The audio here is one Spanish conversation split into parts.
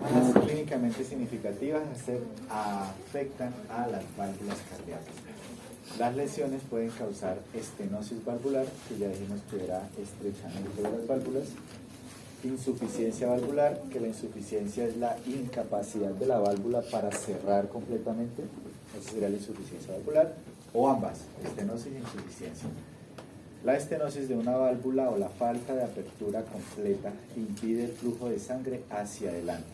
Las clínicamente significativas afectan a las válvulas cardíacas. Las lesiones pueden causar estenosis valvular, que ya dijimos que era estrechamiento de las válvulas, insuficiencia valvular, que la insuficiencia es la incapacidad de la válvula para cerrar completamente, esa sería la insuficiencia valvular, o ambas, estenosis e insuficiencia. La estenosis de una válvula o la falta de apertura completa impide el flujo de sangre hacia adelante,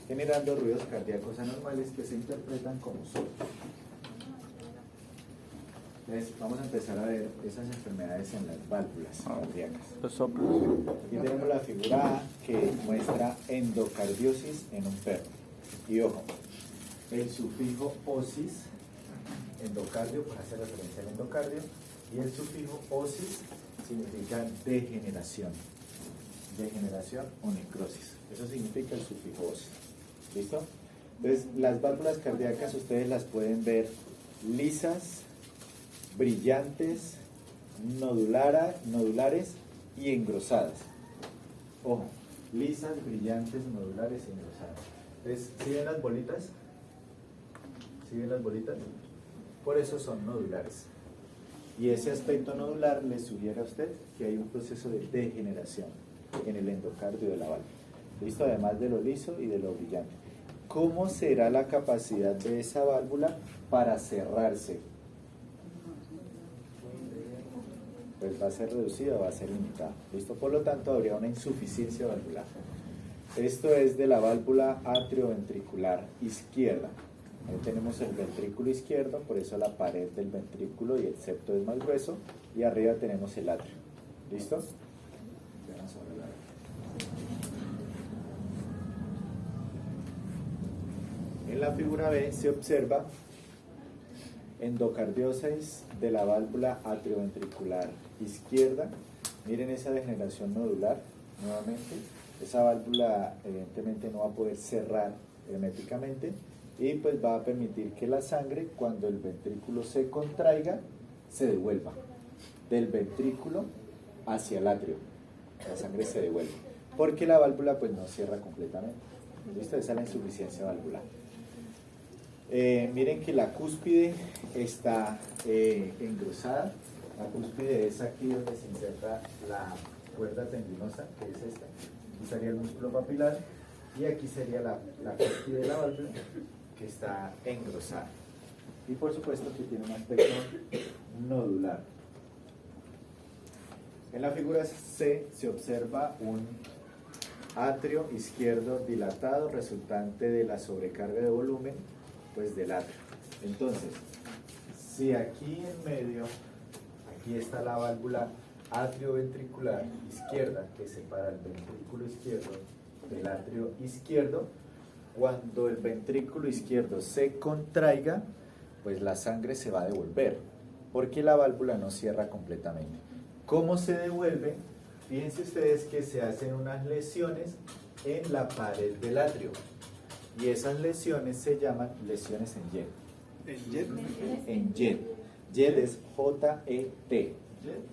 generando ruidos cardíacos anormales que se interpretan como soplo. Entonces, vamos a empezar a ver esas enfermedades en las válvulas cardíacas. Los soplos. Aquí tenemos la figura A que muestra endocardiosis en un perro. Y ojo, el sufijo osis, endocardio, pues hace referencia al endocardio, y el sufijo osis significa degeneración. Degeneración o necrosis. Eso significa el sufijo osis. ¿Listo? Entonces, las válvulas cardíacas ustedes las pueden ver lisas, brillantes, nodulares y engrosadas. Ojo, lisas, brillantes, nodulares y engrosadas. Entonces, ¿sí ven las bolitas? ¿Sí ven las bolitas? Por eso son nodulares. Y ese aspecto nodular le sugiere a usted que hay un proceso de degeneración en el endocardio de la válvula. ¿Listo? Además de lo liso y de lo brillante. ¿Cómo será la capacidad de esa válvula para cerrarse? Pues va a ser reducida o va a ser limitada. ¿Listo? Por lo tanto, habría una insuficiencia valvular. Esto es de la válvula atrioventricular izquierda. Ahí tenemos el ventrículo izquierdo, por eso la pared del ventrículo y el septo es más grueso, y arriba tenemos el atrio. ¿Listo? En la figura B se observa endocardiosis de la válvula atrioventricular izquierda. Miren esa degeneración nodular nuevamente. Esa válvula evidentemente no va a poder cerrar herméticamente y pues va a permitir que la sangre, cuando el ventrículo se contraiga, se devuelva del ventrículo hacia el atrio. La sangre se devuelve porque la válvula pues no cierra completamente. ¿Listo? Esa es la insuficiencia valvular. Miren que la cúspide está engrosada. La cúspide es aquí donde se inserta la cuerda tendinosa, que es esta. Aquí sería el músculo papilar y aquí sería la cúspide de la válvula, que está engrosada. Y por supuesto que tiene un aspecto nodular. En la figura C se observa un atrio izquierdo dilatado resultante de la sobrecarga de volumen pues del atrio. Entonces, si aquí en medio, aquí está la válvula atrioventricular izquierda que separa el ventrículo izquierdo del atrio izquierdo, cuando el ventrículo izquierdo se contraiga, pues la sangre se va a devolver, porque la válvula no cierra completamente. ¿Cómo se devuelve? Fíjense ustedes que se hacen unas lesiones en la pared del atrio. Y esas lesiones se llaman lesiones en YED. ¿En jet? En YED. YED es J-E-T.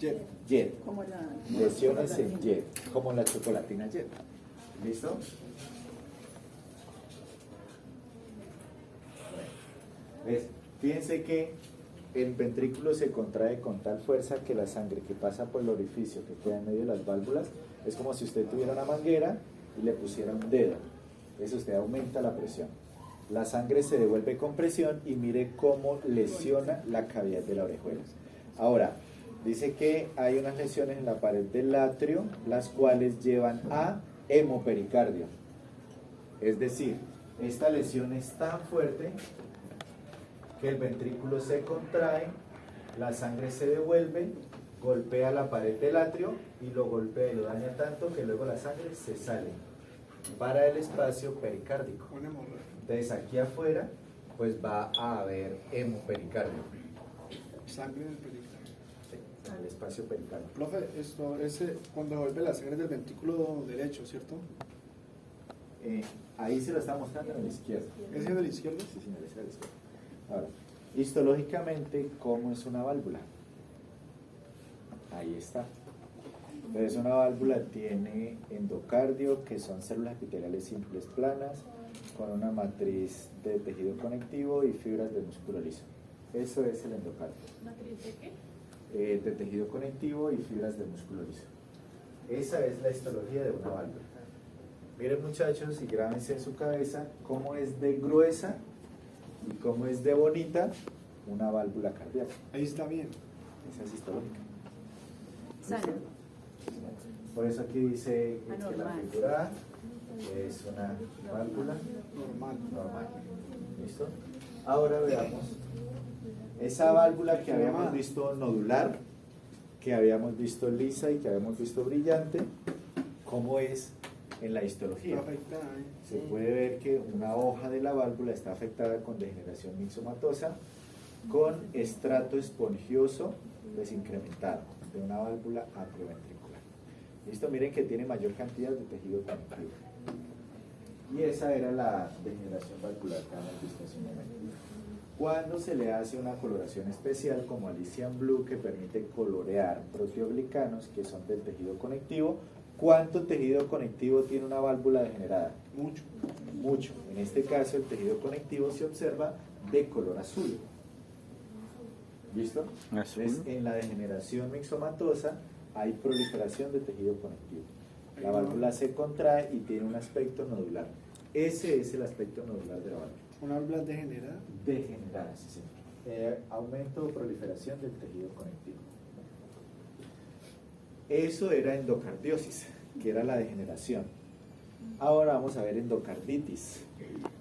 Jet. YED. Como la Lesiones en YED. Como la chocolatina YED. ¿Listo? ¿Ves? Fíjense que el ventrículo se contrae con tal fuerza que la sangre que pasa por el orificio que queda en medio de las válvulas es como si usted tuviera una manguera y le pusiera un dedo. Eso usted aumenta la presión. La sangre se devuelve con presión y mire cómo lesiona la cavidad de la orejuela. Ahora, dice que hay unas lesiones en la pared del atrio, las cuales llevan a hemopericardio. Es decir, esta lesión es tan fuerte que el ventrículo se contrae, la sangre se devuelve, golpea la pared del atrio y lo golpea y lo daña tanto que luego la sangre se sale para el espacio pericárdico. Entonces aquí afuera pues va a haber hemopericardio. Sangre en el pericardio. Sí, en el espacio pericárdico. Profe, esto es cuando vuelve la sangre del ventrículo derecho, ¿cierto? Ahí se lo está mostrando en el izquierdo. ¿Es en el izquierdo? Sí, señor, es el izquierdo. Ahora, histológicamente, ¿cómo es una válvula? Ahí está. Entonces una válvula tiene endocardio, que son células epiteliales simples planas, con una matriz de tejido conectivo y fibras de músculo liso. Eso es el endocardio. ¿Matriz de qué? De tejido conectivo y fibras de músculo liso. Esa es la histología de una válvula. Miren muchachos y grábense en su cabeza cómo es de gruesa y cómo es de bonita una válvula cardíaca. Ahí está bien. Esa es histológica. Sana. Por eso aquí dice que la Anormal. figura A es una válvula Normal. normal. ¿Listo? Ahora veamos esa válvula que habíamos visto nodular, que habíamos visto lisa y que habíamos visto brillante, ¿cómo es en la histología? Está afectada, ¿eh? Se puede ver que una hoja de la válvula está afectada con degeneración mixomatosa, con estrato espongioso desincrementado de una válvula atrioventricular. ¿Listo? Miren que tiene mayor cantidad de tejido conectivo. Y esa era la degeneración valvular que habíamos visto hace un momento. Cuando se le hace una coloración especial como Alician Blue, que permite colorear proteoglicanos que son del tejido conectivo, ¿cuánto tejido conectivo tiene una válvula degenerada? Mucho. Mucho. En este caso el tejido conectivo se observa de color azul. ¿Listo? Azul. Entonces, en la degeneración mixomatosa hay proliferación de tejido conectivo. La válvula se contrae y tiene un aspecto nodular. Ese es el aspecto nodular de la válvula. Una válvula degenerada. Degenerada, sí, señor. Aumento o proliferación del tejido conectivo. Eso era endocardiosis, que era la degeneración. Ahora vamos a ver endocarditis,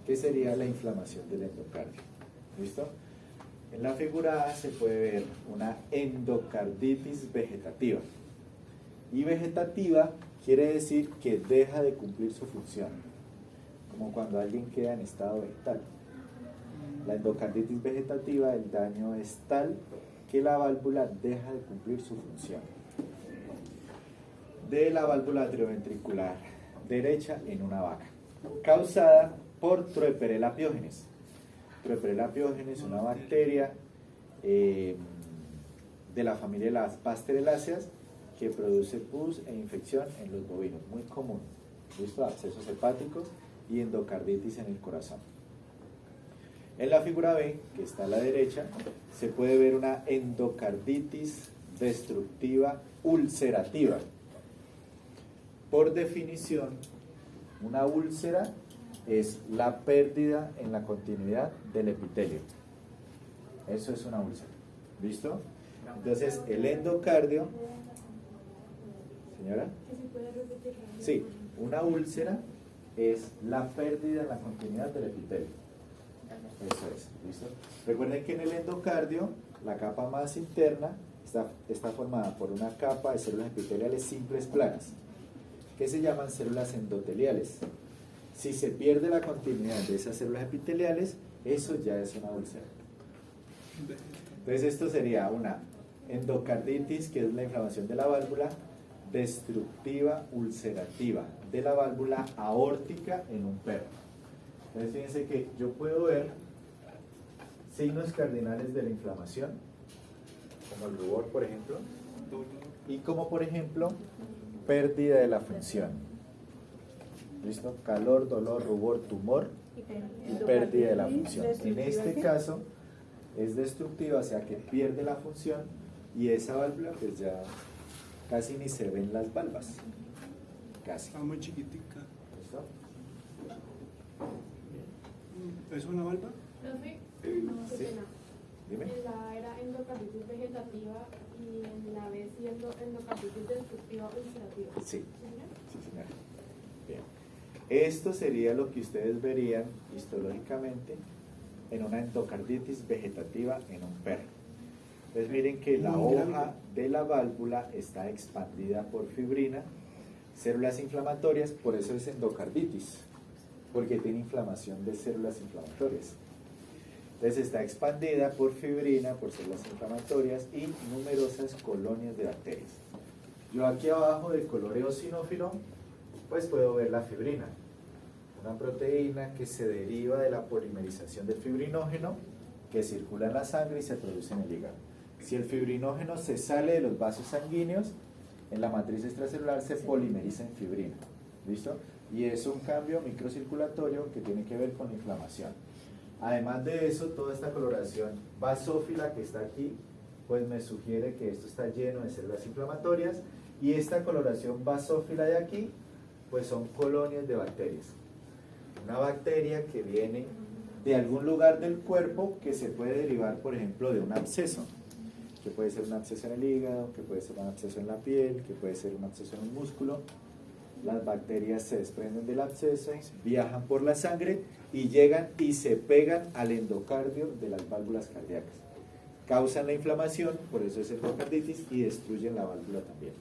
que sería la inflamación del endocardio. ¿Listo? En la figura A se puede ver una endocarditis vegetativa. Y vegetativa quiere decir que deja de cumplir su función, como cuando alguien queda en estado vegetal. La endocarditis vegetativa, el daño es tal que la válvula deja de cumplir su función. De la válvula atrioventricular derecha en una vaca, causada por Troeperella piógenes. Troeperella piógenes, una bacteria de la familia de las pastereláceas que produce pus e infección en los bovinos, muy común. ¿Listo? Abscesos hepáticos y endocarditis en el corazón. En la figura B, que está a la derecha, se puede ver una endocarditis destructiva ulcerativa. Por definición, una úlcera es la pérdida en la continuidad del epitelio. Eso es una úlcera. ¿Listo? Entonces, el endocardio, señora, sí, una úlcera es la pérdida en la continuidad del epitelio. Eso es, ¿listo? Recuerden que en el endocardio, la capa más interna está formada por una capa de células epiteliales simples planas, que se llaman células endoteliales. Si se pierde la continuidad de esas células epiteliales, eso ya es una úlcera. Entonces esto sería una endocarditis, que es la inflamación de la válvula, destructiva ulcerativa de la válvula aórtica en un perro. Entonces fíjense que yo puedo ver signos cardinales de la inflamación, como el rubor, por ejemplo, y como por ejemplo pérdida de la función. ¿Listo? Calor, dolor, rubor, tumor y pérdida de la función. En este caso es destructiva, o sea que pierde la función y esa válvula pues ya casi ni se ven las valvas. Casi. Está muy chiquitica. ¿Listo? ¿Es una válvula? Profe, no, qué Sí. pena. Dime. En la A era endocarditis vegetativa y en la B siendo endocarditis destructiva ulcerativa. Sí. ¿Señora? Sí, señora. Bien. Esto sería lo que ustedes verían histológicamente en una endocarditis vegetativa en un perro. Entonces miren que la Muy hoja grande. de la válvula está expandida por fibrina, células inflamatorias, por eso es endocarditis, porque tiene inflamación de células inflamatorias. Entonces está expandida por fibrina, por células inflamatorias y numerosas colonias de bacterias. Yo aquí abajo de color eosinófilo, pues puedo ver la fibrina, una proteína que se deriva de la polimerización del fibrinógeno que circula en la sangre y se produce en el hígado. Si el fibrinógeno se sale de los vasos sanguíneos, en la matriz extracelular se polimeriza en fibrina. ¿Listo? Y es un cambio microcirculatorio que tiene que ver con la inflamación. Además de eso, toda esta coloración basófila que está aquí, pues me sugiere que esto está lleno de células inflamatorias, y esta coloración basófila de aquí, pues son colonias de bacterias. Una bacteria que viene de algún lugar del cuerpo que se puede derivar, por ejemplo, de un absceso, que puede ser un absceso en el hígado, que puede ser un absceso en la piel, que puede ser un absceso en un músculo. Las bacterias se desprenden del absceso, viajan por la sangre y llegan y se pegan al endocardio de las válvulas cardíacas. Causan la inflamación, por eso es endocarditis, y destruyen la válvula también.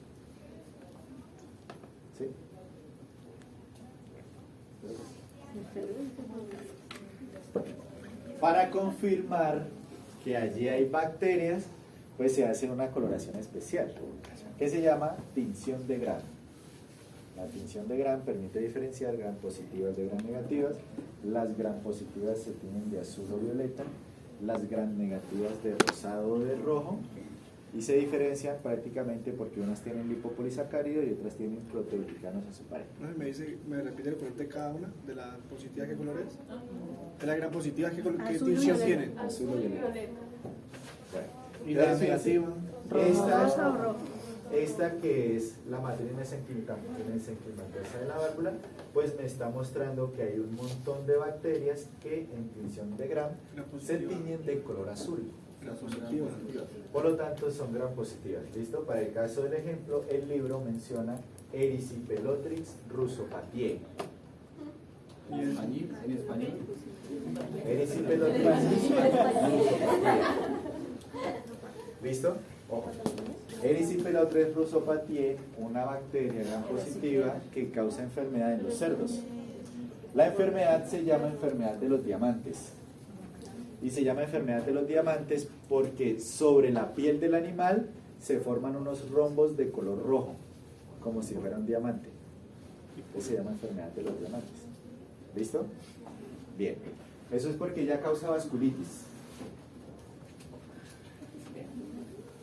¿Sí? Para confirmar que allí hay bacterias, pues se hace una coloración especial, que se llama tinción de Gram. La tinción de Gram permite diferenciar gram positivas de gram negativas. Las gram positivas se tiñen de azul o violeta, las gram negativas de rosado o de rojo, y se diferencian prácticamente porque unas tienen lipopolisacárido y otras tienen proteoglicanos azúcares. ¿Me repite el color de cada una? ¿De la positiva qué color es? ¿De la gram positiva qué Azul y tinción violeta. tiene? Azul o violeta. Bueno, ¿Y la entonces, negativa? Rosa o rojo. esta que es la matriz mesenquimatosa de la válvula, pues me está mostrando que hay un montón de bacterias que en tinción de Gram se tiñen de color azul. La positiva. Por lo tanto, son gram positivas. ¿Listo? Para el caso del ejemplo, el libro menciona Erysipelotrix russopatiae. ¿Y en español? Erysipelotrix russopatiae. ¿Listo? Ojo. Erysipelotrix russopatiae, una bacteria gram positiva que causa enfermedad en los cerdos. La enfermedad se llama enfermedad de los diamantes. Y se llama enfermedad de los diamantes porque sobre la piel del animal se forman unos rombos de color rojo, como si fuera un diamante. Eso se llama enfermedad de los diamantes. ¿Listo? Bien. Eso es porque ya causa vasculitis. Bien.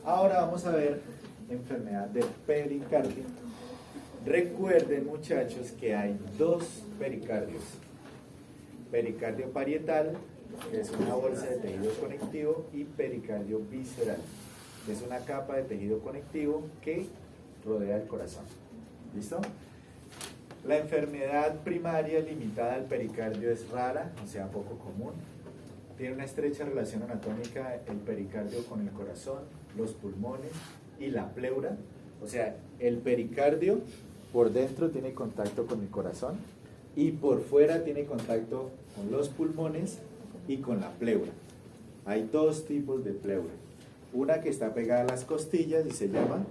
Ahora vamos a ver enfermedad del pericardio. Recuerden, muchachos, que hay dos pericardios. Pericardio parietal, que es una bolsa de tejido conectivo, y pericardio visceral, que es una capa de tejido conectivo que rodea el corazón. ¿Listo? La enfermedad primaria limitada al pericardio es rara, o sea, poco común. Tiene una estrecha relación anatómica el pericardio con el corazón, los pulmones y la pleura. O sea, el pericardio por dentro tiene contacto con el corazón y por fuera tiene contacto con los pulmones y con la pleura. Hay dos tipos de pleura. Una que está pegada a las costillas y se llama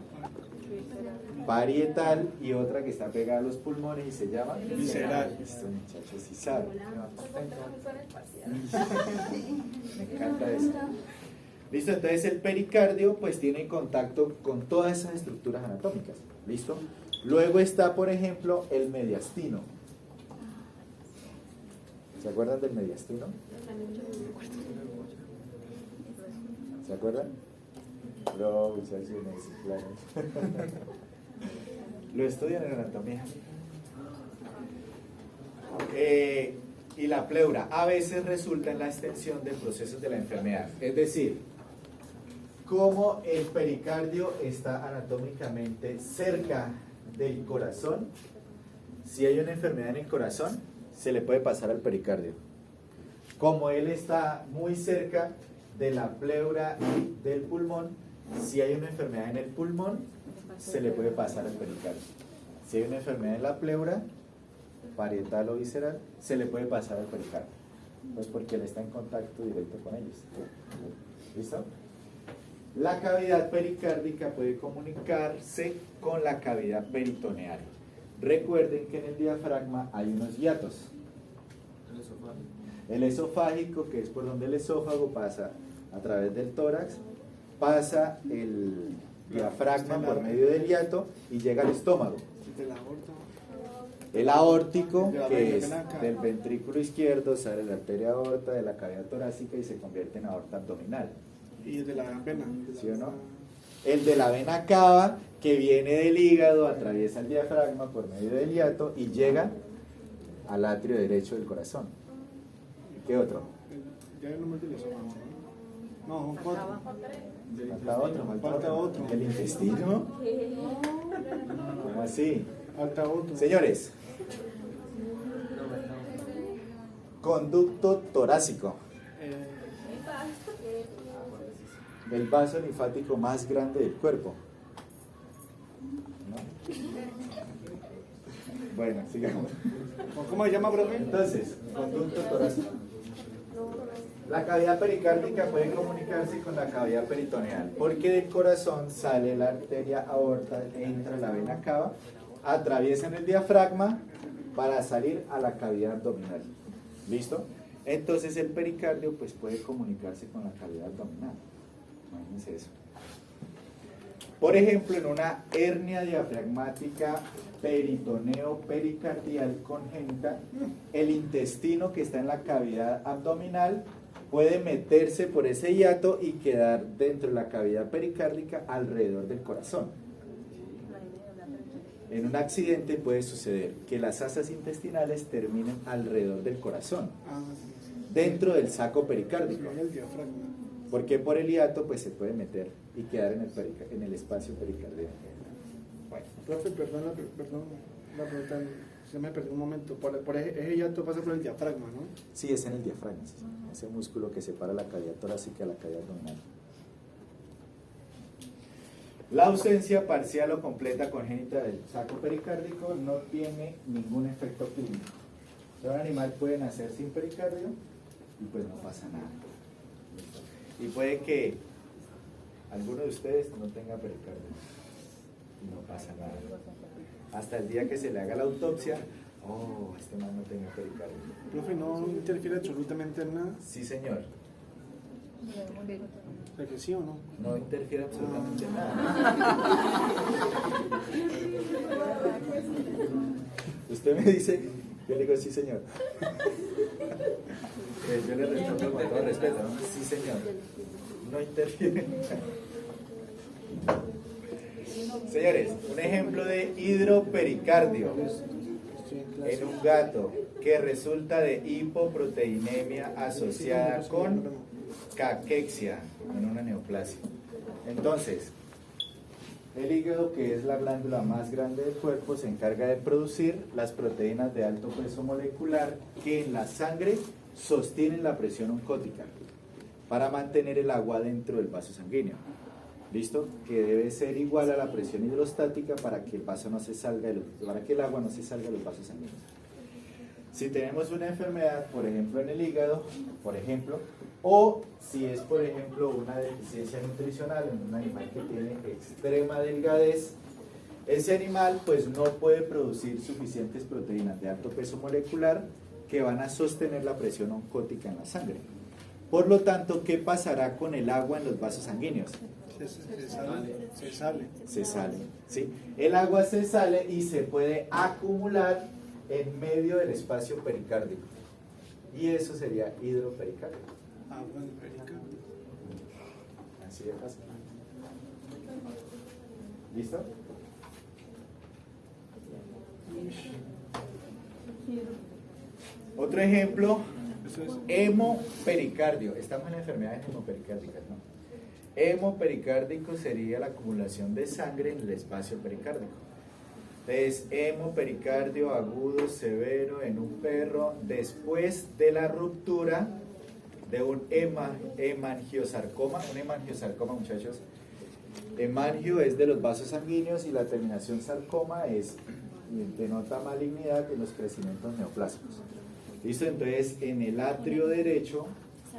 parietal, y otra que está pegada a los pulmones y se llama Visceral. Estos muchachos sí saben. Me encanta eso. Listo, entonces el pericardio pues tiene contacto con todas esas estructuras anatómicas. ¿Listo? Luego está, por ejemplo, el mediastino. ¿Se acuerdan del mediastino? ¿Se acuerdan? No, muchachos, claro. Lo estudian en anatomía. Y la pleura a veces resulta en la extensión de procesos de la enfermedad. Es decir, como el pericardio está anatómicamente cerca del corazón, si hay una enfermedad en el corazón, se le puede pasar al pericardio. Como él está muy cerca de la pleura y del pulmón, si hay una enfermedad en el pulmón, se le puede pasar al pericardio. Si hay una enfermedad en la pleura, parietal o visceral, se le puede pasar al pericardio. Pues porque él está en contacto directo con ellos. ¿Listo? La cavidad pericárdica puede comunicarse con la cavidad peritoneal. Recuerden que en el diafragma hay unos hiatos. El esofágico, que es por donde el esófago pasa a través del tórax, pasa el diafragma por medio del hiato y llega al estómago. El aórtico, que es del ventrículo izquierdo, sale de la arteria aorta, de la cavidad torácica y se convierte en aorta abdominal. ¿Y de la vena? ¿Sí o no? el de la vena cava, que viene del hígado, atraviesa el diafragma por medio del hiato y llega al atrio derecho del corazón. ¿Qué otro? Ya no me utilizó. No, son 4. Falta otro. ¿El intestino? ¿Cómo así? Falta otro. Señores, conducto torácico. El vaso linfático más grande del cuerpo. ¿No? Bueno, sigamos. ¿Cómo se llama, profe? Entonces, conducto torácico. La cavidad pericárdica puede comunicarse con la cavidad peritoneal, porque del corazón sale la arteria aorta, entra la vena cava, atraviesa en el diafragma para salir a la cavidad abdominal. ¿Listo? Entonces el pericardio pues puede comunicarse con la cavidad abdominal. Imagínense eso. Por ejemplo, en una hernia diafragmática peritoneo-pericardial congénita, el intestino que está en la cavidad abdominal puede meterse por ese hiato y quedar dentro de la cavidad pericárdica alrededor del corazón. En un accidente puede suceder que las asas intestinales terminen alrededor del corazón, dentro del saco pericárdico. El diafragma. Porque por el hiato pues se puede meter y quedar en el espacio pericardial. Bueno. Profe, perdón, la pregunta, se me perdió un momento. Por ese hiato pasa por el diafragma, ¿no? Sí, es en el diafragma, sí, ese músculo que separa la cavidad torácica de la cavidad abdominal. La ausencia parcial o completa congénita del saco pericárdico no tiene ningún efecto clínico. Un animal puede nacer sin pericardio y pues no pasa nada. Y puede que alguno de ustedes no tenga pericardio y no pasa nada. Hasta el día que se le haga la autopsia, oh, este man no tenga pericardio. Profe, ¿no interfiere absolutamente en nada? Sí, señor. ¿De que sí o no? No interfiere absolutamente en nada. Usted me dice, yo le digo sí, señor. Yo le respondo con todo respeto, ¿no? Sí, señor. No interfiere. Señores, un ejemplo de hidropericardio en un gato que resulta de hipoproteinemia asociada con caquexia en una neoplasia. Entonces, el hígado, que es la glándula más grande del cuerpo, se encarga de producir las proteínas de alto peso molecular que en la sangre sostienen la presión oncótica para mantener el agua dentro del vaso sanguíneo. ¿Listo? Que debe ser igual a la presión hidrostática para que el vaso no se salga para que el agua no se salga de los vasos sanguíneos. Si tenemos una enfermedad, por ejemplo en el hígado, o si es por ejemplo una deficiencia nutricional en un animal que tiene extrema delgadez, ese animal pues no puede producir suficientes proteínas de alto peso molecular que van a sostener la presión oncótica en la sangre. Por lo tanto, ¿qué pasará con el agua en los vasos sanguíneos? Se sale, ¿sí? El agua se sale y se puede acumular en medio del espacio pericárdico. Y eso sería hidropericardio. Agua del pericardio. Así de fácil. ¿Listo? Otro ejemplo, hemopericardio. Estamos en enfermedades hemopericárdicas, ¿no? Hemopericárdico sería la acumulación de sangre en el espacio pericárdico. Entonces, hemopericardio agudo severo en un perro después de la ruptura de un hemangiosarcoma. Un hemangiosarcoma, muchachos. Hemangio es de los vasos sanguíneos y la terminación sarcoma denota malignidad en los crecimientos neoplásicos. ¿Listo? Entonces, en el atrio derecho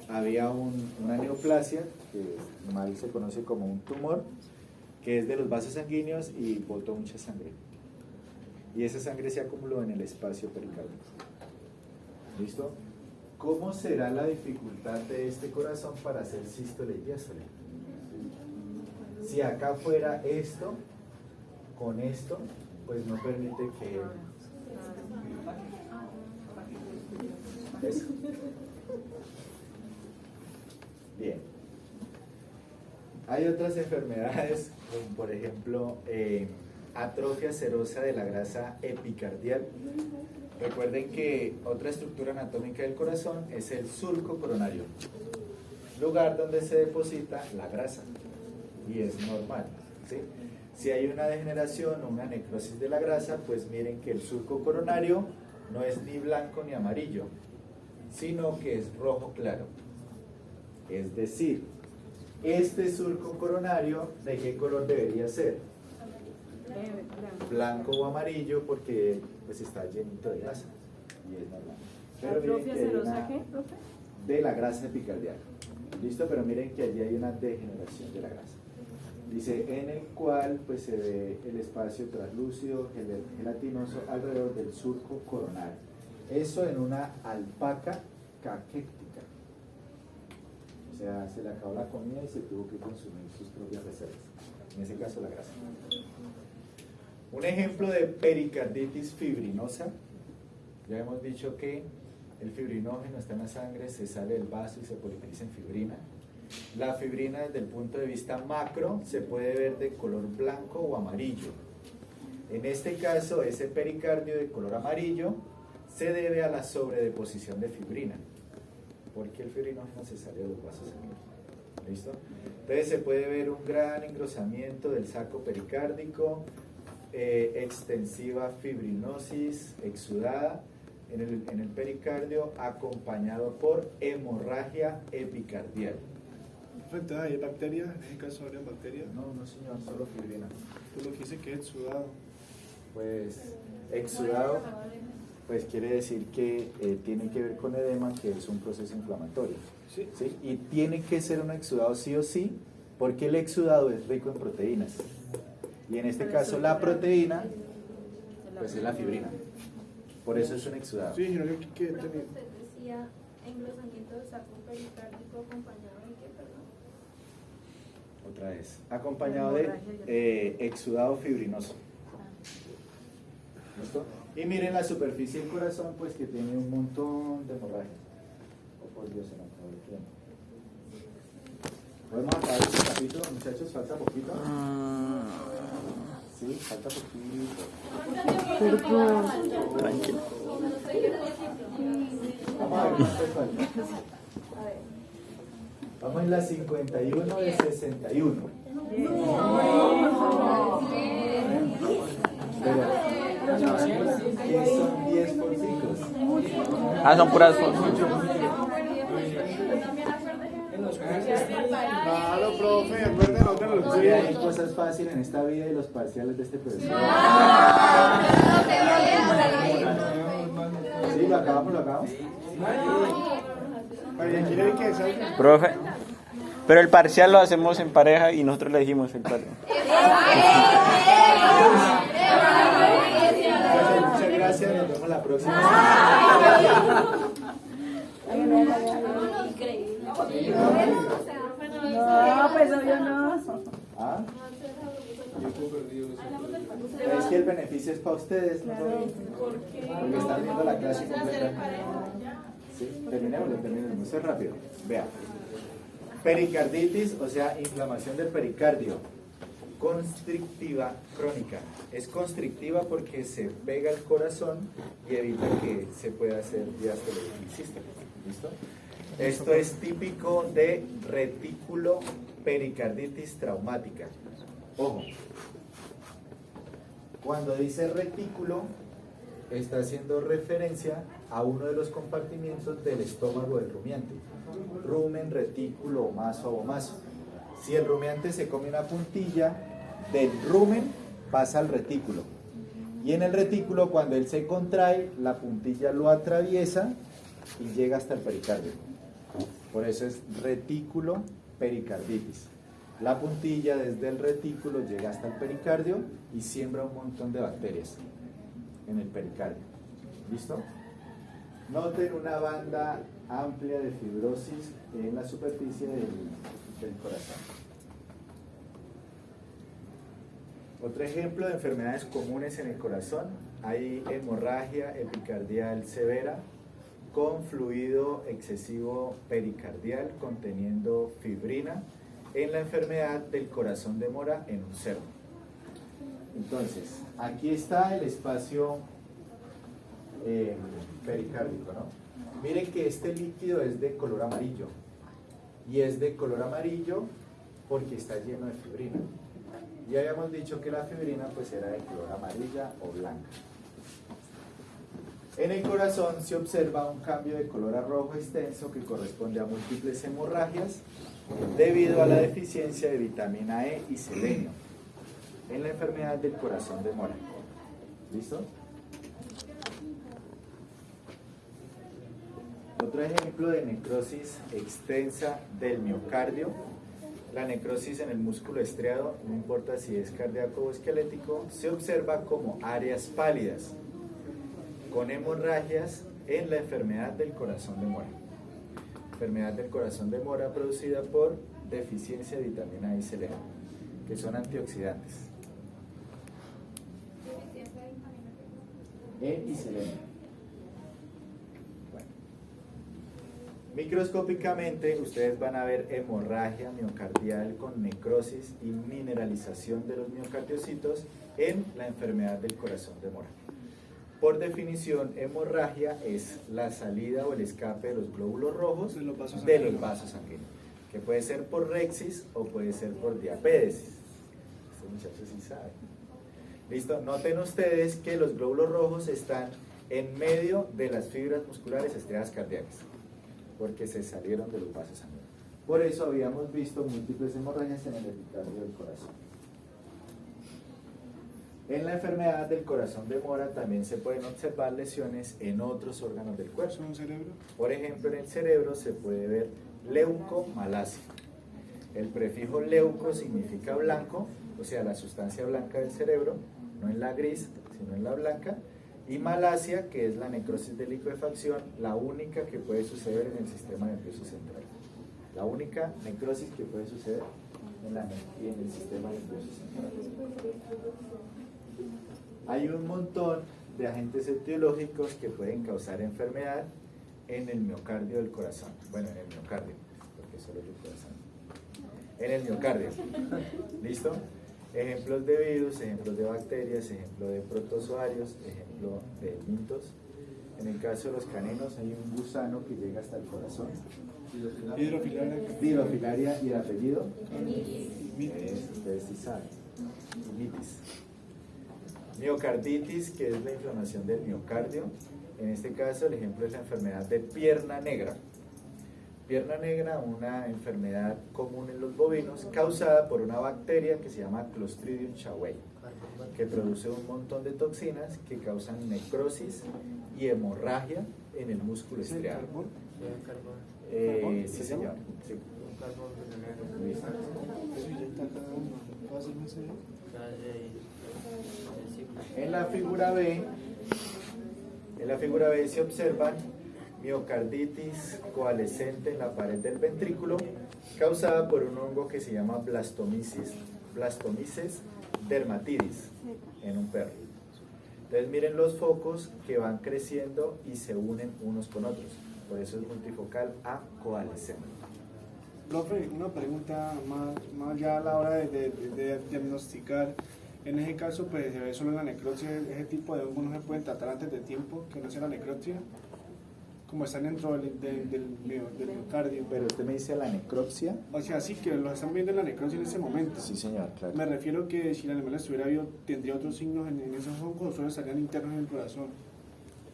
había una neoplasia, que mal se conoce como un tumor, que es de los vasos sanguíneos y botó mucha sangre. Y esa sangre se acumuló en el espacio pericárdico. ¿Listo? ¿Cómo será la dificultad de este corazón para hacer sístole y diástole? Si acá fuera esto, con esto, pues no permite que... ¿Ves? Bien. Hay otras enfermedades como por ejemplo atrofia serosa de la grasa epicardial. Recuerden que otra estructura anatómica del corazón es el surco coronario, lugar donde se deposita la grasa, y es normal, ¿sí? Si hay una degeneración o una necrosis de la grasa, pues miren que el surco coronario no es ni blanco ni amarillo, sino que es rojo claro. Es decir, este surco coronario, ¿de qué color debería ser? Blanco o amarillo, porque pues está llenito de grasa y es normal. Pero miren que hay una de la grasa epicardial. ¿Listo? Pero miren que allí hay una degeneración de la grasa. Dice, en el cual pues se ve el espacio translúcido, gelatinoso alrededor del surco coronario. Eso en una alpaca caquéctica. O sea, se le acabó la comida y se tuvo que consumir sus propias reservas. En ese caso la grasa. Un ejemplo de pericarditis fibrinosa. Ya hemos dicho que el fibrinógeno está en la sangre, se sale del vaso y se polimeriza en fibrina. La fibrina desde el punto de vista macro se puede ver de color blanco o amarillo. En este caso, ese pericardio de color amarillo se debe a la sobredeposición de fibrina, porque el fibrinógeno se sale de los vasos sanguíneos. ¿Listo? Entonces se puede ver un gran engrosamiento del saco pericárdico, extensiva fibrinosis exudada en el pericardio, acompañado por hemorragia epicardial. Entonces, ¿hay bacterias? ¿En ese caso habrían bacterias? No, no señor, solo fibrina. Pues lo que dice que es exudado. Pues exudado, pues quiere decir que tiene que ver con edema, que es un proceso inflamatorio. Sí. ¿Sí? Y tiene que ser un exudado sí o sí, porque el exudado es rico en proteínas. Y en este caso la proteína, pues es la fibrina. Por eso es un exudado. Sí, no, yo que Usted decía engrosamiento del saco pericárdico acompañado de qué, perdón. Otra vez. Acompañado de exudado fibrinoso. ¿Listo? Y miren la superficie del corazón, pues que tiene un montón de hemorragia. Oh, por Dios, se me acabó el tiempo. ¿Podemos acabar este capítulo, muchachos? ¿Falta poquito? Sí, falta poquito. Tranquilo. Vamos a ver cuánto falta. Vamos en la 51 de 61. Espera. ¿Qué son 10 por 5? Ah, son puras. Claro, profe, acuérdenos de lo Sí, que hay cosas fáciles en esta vida y los parciales de este profesor. Sí, lo acabamos. ¿Quiere que salga? Profe, pero el parcial lo hacemos en pareja y nosotros le dijimos el parcial. Muchas gracias, nos vemos la próxima. No, pues obvio no. ¿Ah? Es que el beneficio es para ustedes, ¿no? Porque están viendo la clase completa. Sí, terminemos, eso es rápido. Vea. Pericarditis, o sea, inflamación del pericardio. Constrictiva crónica. Es constrictiva porque se pega al corazón y evita que se pueda hacer diástole sistólica. ¿Listo? Esto es típico de retículo pericarditis traumática. Ojo, cuando dice retículo, está haciendo referencia a uno de los compartimientos del estómago del rumiante. Rumen, retículo, omaso, abomaso. Si el rumiante se come una puntilla, del rumen pasa al retículo. Y en el retículo, cuando él se contrae, la puntilla lo atraviesa y llega hasta el pericardio. Por eso es retículo pericarditis. La puntilla desde el retículo llega hasta el pericardio y siembra un montón de bacterias en el pericardio. ¿Listo? Noten una banda amplia de fibrosis en la superficie del corazón. Otro ejemplo de enfermedades comunes en el corazón: hay hemorragia epicardial severa con fluido excesivo pericardial conteniendo fibrina, en la enfermedad del corazón de mora en un cerdo. Entonces, aquí está el espacio pericárdico, ¿no? Miren que este líquido es de color amarillo, y es de color amarillo porque está lleno de fibrina. Ya habíamos dicho que la fibrina pues era de color amarilla o blanca. En el corazón se observa un cambio de color a rojo extenso que corresponde a múltiples hemorragias debido a la deficiencia de vitamina E y selenio en la enfermedad del corazón de mora. ¿Listo? Otro ejemplo de necrosis extensa del miocardio. La necrosis en el músculo estriado, no importa si es cardíaco o esquelético, se observa como áreas pálidas con hemorragias en la enfermedad del corazón de mora. Enfermedad del corazón de mora producida por deficiencia de vitamina E y selenio, que son antioxidantes. E y selenio. Microscópicamente ustedes van a ver hemorragia miocardial con necrosis y mineralización de los miocardiocitos en la enfermedad del corazón de mora. Por definición, hemorragia es la salida o el escape de los glóbulos rojos de los vasos sanguíneos, que puede ser por rexis o puede ser por diapédesis. Estos muchachos sí saben. ¿Listo? Noten ustedes que los glóbulos rojos están en medio de las fibras musculares estriadas cardíacas, porque se salieron de los vasos sanguíneos. Por eso habíamos visto múltiples hemorragias en el epicardio del corazón. En la enfermedad del corazón de mora también se pueden observar lesiones en otros órganos del cuerpo. ¿En el cerebro? Por ejemplo, en el cerebro se puede ver leucomalacia. El prefijo leuco significa blanco, o sea, la sustancia blanca del cerebro, no en la gris, sino en la blanca. Y malacia, que es la necrosis de licuefacción, la única que puede suceder en el sistema nervioso central. La única necrosis que puede suceder en el sistema nervioso central. Hay un montón de agentes etiológicos que pueden causar enfermedad en el miocardio del corazón. Bueno, en el miocardio, porque solo es el corazón. En el miocardio. ¿Listo? Ejemplos de virus, ejemplos de bacterias, ejemplo de protozoarios, ejemplo de mitos. En el caso de los caninos hay un gusano que llega hasta el corazón. Hidrofilaria y el apellido. Ustedes sí saben. Mitis. Miocarditis, que es la inflamación del miocardio. En este caso el ejemplo es la enfermedad de pierna negra. Pierna negra, una enfermedad común en los bovinos causada por una bacteria que se llama Clostridium shawei, que produce un montón de toxinas que causan necrosis y hemorragia en el músculo estriado. Sí, señor. Sí. En la figura B se observan miocarditis coalescente en la pared del ventrículo causada por un hongo que se llama Blastomyces dermatidis en un perro. Entonces miren los focos que van creciendo y se unen unos con otros, por eso es multifocal a coalescente. Profe, una pregunta más ya a la hora de diagnosticar. En ese caso, pues se ve solo en la necropsia, ese tipo de hongo no se pueden tratar antes de tiempo, que no sea la necropsia, como están dentro del miocardio. Pero usted me dice la necropsia. O sea, sí, que lo están viendo en la necropsia en ese momento. Sí, señor, claro. Me refiero que si el animal estuviera vivo, ¿tendría otros signos en esos hongos o solo estarían internos en el corazón?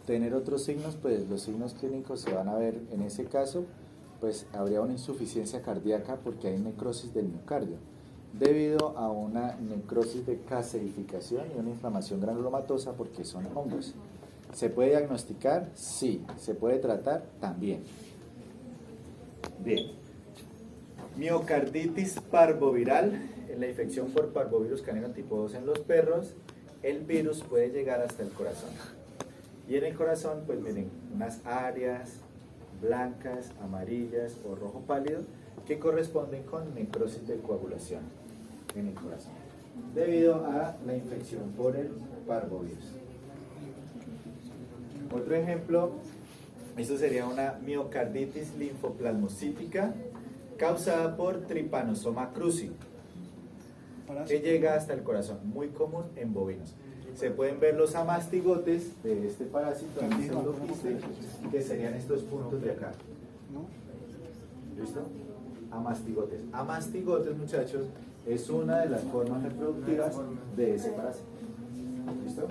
Tener otros signos, pues los signos clínicos se van a ver en ese caso, pues habría una insuficiencia cardíaca porque hay necrosis del miocardio, debido a una necrosis de calcificación y una inflamación granulomatosa porque son hongos. ¿Se puede diagnosticar? Sí. ¿Se puede tratar? También. Bien. Miocarditis parvoviral, en la infección por parvovirus canino tipo 2 en los perros, el virus puede llegar hasta el corazón. Y en el corazón, pues miren, unas áreas blancas, amarillas o rojo pálido que corresponden con necrosis de coagulación en el corazón, debido a la infección por el parvovirus. Otro ejemplo, esto sería una miocarditis linfoplasmocítica causada por Trypanosoma cruzi, que llega hasta el corazón, muy común en bovinos. Se pueden ver los amastigotes de este parásito en el pseudoquiste, que serían estos puntos de acá. ¿Listo? Amastigotes. Amastigotes, muchachos, es una de las formas reproductivas de ese parásito. ¿Listo?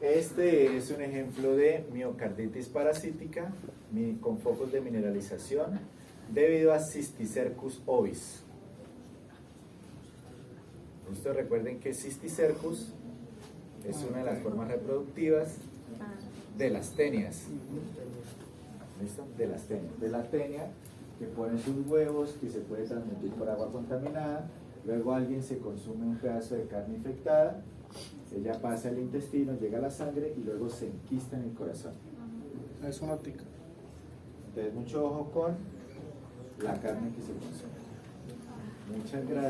Este es un ejemplo de miocarditis parasítica con focos de mineralización debido a Cysticercus ovis. ¿Listo? Recuerden que Cysticercus es una de las formas reproductivas de las tenias. ¿Listo? De las tenias. De la tenia que ponen sus huevos, que se puede transmitir por agua contaminada. Luego alguien se consume un pedazo de carne infectada, ella pasa al intestino, llega a la sangre y luego se enquista en el corazón. Es una óptica. Entonces mucho ojo con la carne que se consume. Muchas gracias.